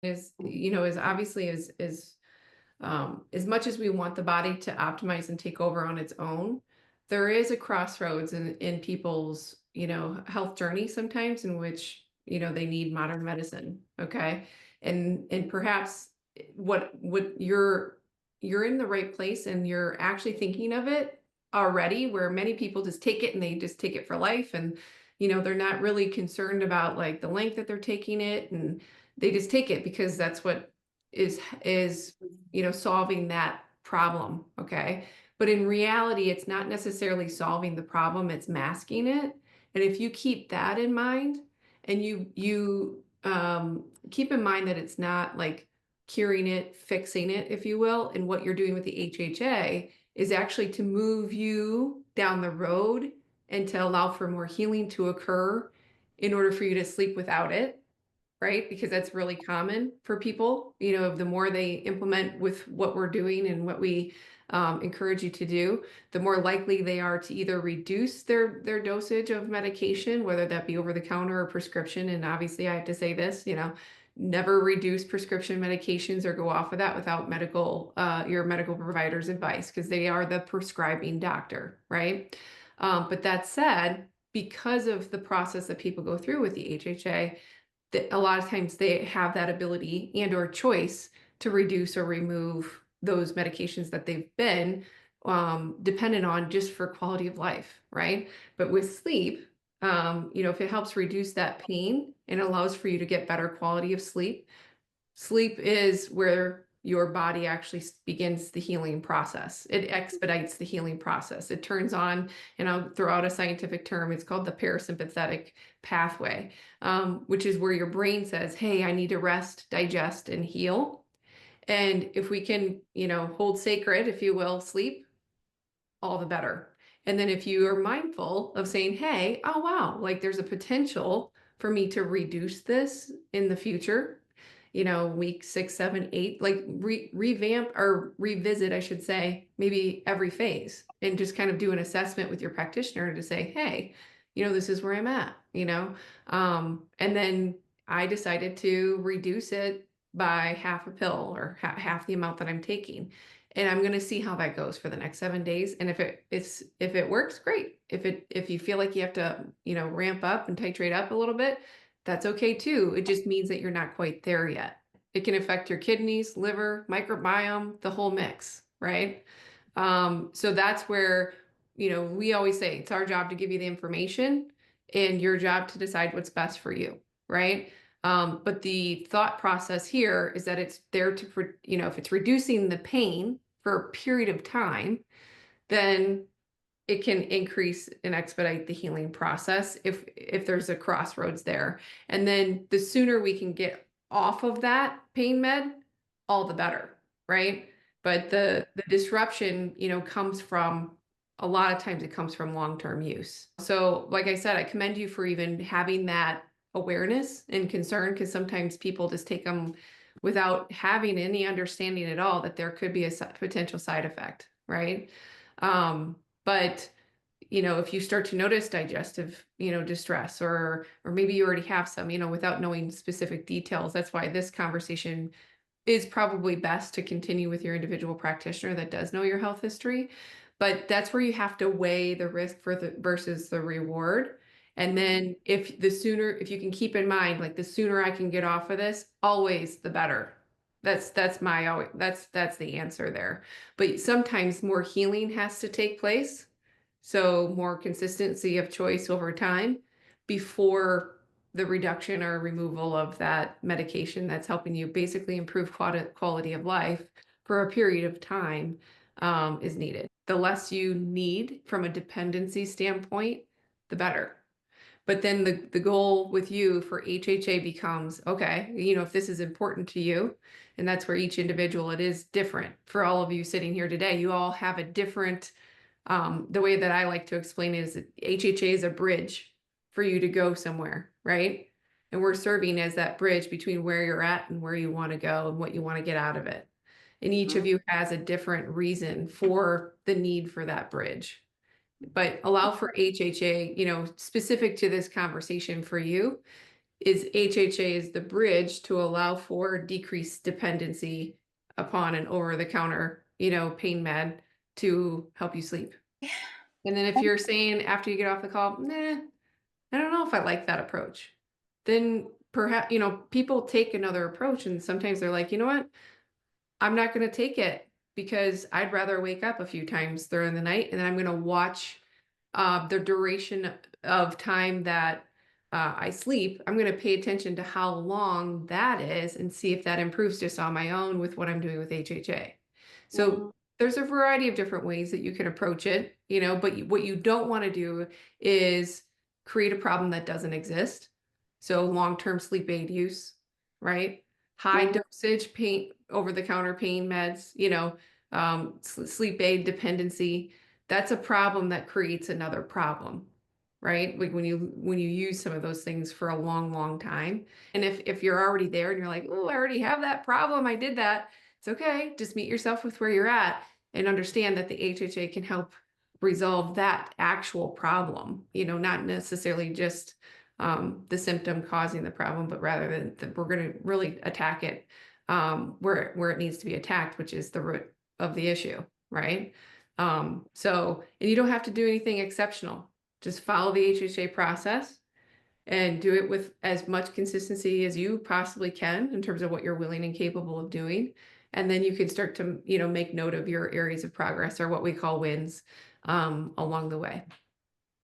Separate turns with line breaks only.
is obviously as much as we want the body to optimize and take over on its own, there is a crossroads in people's, health journey sometimes in which, they need modern medicine. Okay. And perhaps what you're in the right place and you're actually thinking of it already, where many people just take it and they just take it for life. And, they're not really concerned about like the length that they're taking it, and they just take it because that's what is solving that problem. Okay. But in reality, it's not necessarily solving the problem, it's masking it. And if you keep that in mind, and you keep in mind that it's not like curing it, fixing it, if you will, and what you're doing with the HHA is actually to move you down the road and to allow for more healing to occur in order for you to sleep without it, right? Because that's really common for people. The more they implement with what we're doing and what we encourage you to do, the more likely they are to either reduce their dosage of medication, whether that be over the counter or prescription. And obviously, I have to say this, never reduce prescription medications or go off of that without your medical provider's advice, because they are the prescribing doctor, right? But that said, because of the process that people go through with the HHA, that a lot of times they have that ability and or choice to reduce or remove those medications that they've been dependent on just for quality of life, right? But with sleep, if it helps reduce that pain and allows for you to get better quality of sleep, sleep is where your body actually begins the healing process. It expedites the healing process. It turns on, and I'll throw out a scientific term, it's called the parasympathetic pathway, which is where your brain says, hey, I need to rest, digest, and heal. And if we can, hold sacred, if you will, sleep, all the better. And then if you are mindful of saying, hey, oh, wow, like there's a potential for me to reduce this in the future, week 6, 7, 8, like revamp or revisit, I should say, maybe every phase, and just kind of do an assessment with your practitioner to say, hey, this is where I'm at, and then I decided to reduce it by half a pill or half the amount that I'm taking. And I'm going to see how that goes for the next 7 days. And if it works, great. If you feel like you have to, ramp up and titrate up a little bit, that's okay too. It just means that you're not quite there yet. It can affect your kidneys, liver, microbiome, the whole mix, right? So that's where, we always say it's our job to give you the information and your job to decide what's best for you, right? But the thought process here is that it's there to, if it's reducing the pain for a period of time, then it can increase and expedite the healing process if there's a crossroads there. And then the sooner we can get off of that pain med, all the better, right? But the disruption, comes from, a lot of times it comes from long-term use. So like I said, I commend you for even having that awareness and concern, because sometimes people just take them without having any understanding at all that there could be a potential side effect, right? But if you start to notice digestive, distress, or maybe you already have some, without knowing specific details, that's why this conversation is probably best to continue with your individual practitioner that does know your health history. But that's where you have to weigh the risk versus the reward. And then if you can keep in mind, like the sooner I can get off of this, always the better. That's the answer there. But sometimes more healing has to take place. So more consistency of choice over time before the reduction or removal of that medication that's helping you basically improve quality of life for a period of time is needed. The less you need from a dependency standpoint, the better. But then the goal with you for HHA becomes, okay, if this is important to you, and that's where each individual, it is different. For all of you sitting here today, you all have a different, the way that I like to explain it is that HHA is a bridge for you to go somewhere, right? And we're serving as that bridge between where you're at and where you want to go and what you want to get out of it. And each of you has a different reason for the need for that bridge. But allow for HHA, specific to this conversation for you, is HHA is the bridge to allow for decreased dependency upon an over-the-counter, pain med to help you sleep. And then if you're saying after you get off the call, nah, I don't know if I like that approach, then perhaps, people take another approach and sometimes they're like, you know what? I'm not going to take it because I'd rather wake up a few times during the night and then I'm going to watch the duration of time that I sleep. I'm going to pay attention to how long that is and see if that improves just on my own with what I'm doing with HHA. So there's a variety of different ways that you can approach it, but what you don't want to do is create a problem that doesn't exist. So long-term sleep aid use, right? High dosage pain, over-the-counter pain meds, sleep aid dependency. That's a problem that creates another problem, right? Like when you use some of those things for a long, long time. And if you're already there and you're like, oh, I already have that problem, I did that. It's okay. Just meet yourself with where you're at and understand that the HHA can help resolve that actual problem, not necessarily just the symptom causing the problem, but rather than that we're going to really attack it where it needs to be attacked, which is the root of the issue, right? And you don't have to do anything exceptional. Just follow the HHA process and do it with as much consistency as you possibly can in terms of what you're willing and capable of doing. And then you can start to, make note of your areas of progress or what we call wins along the way.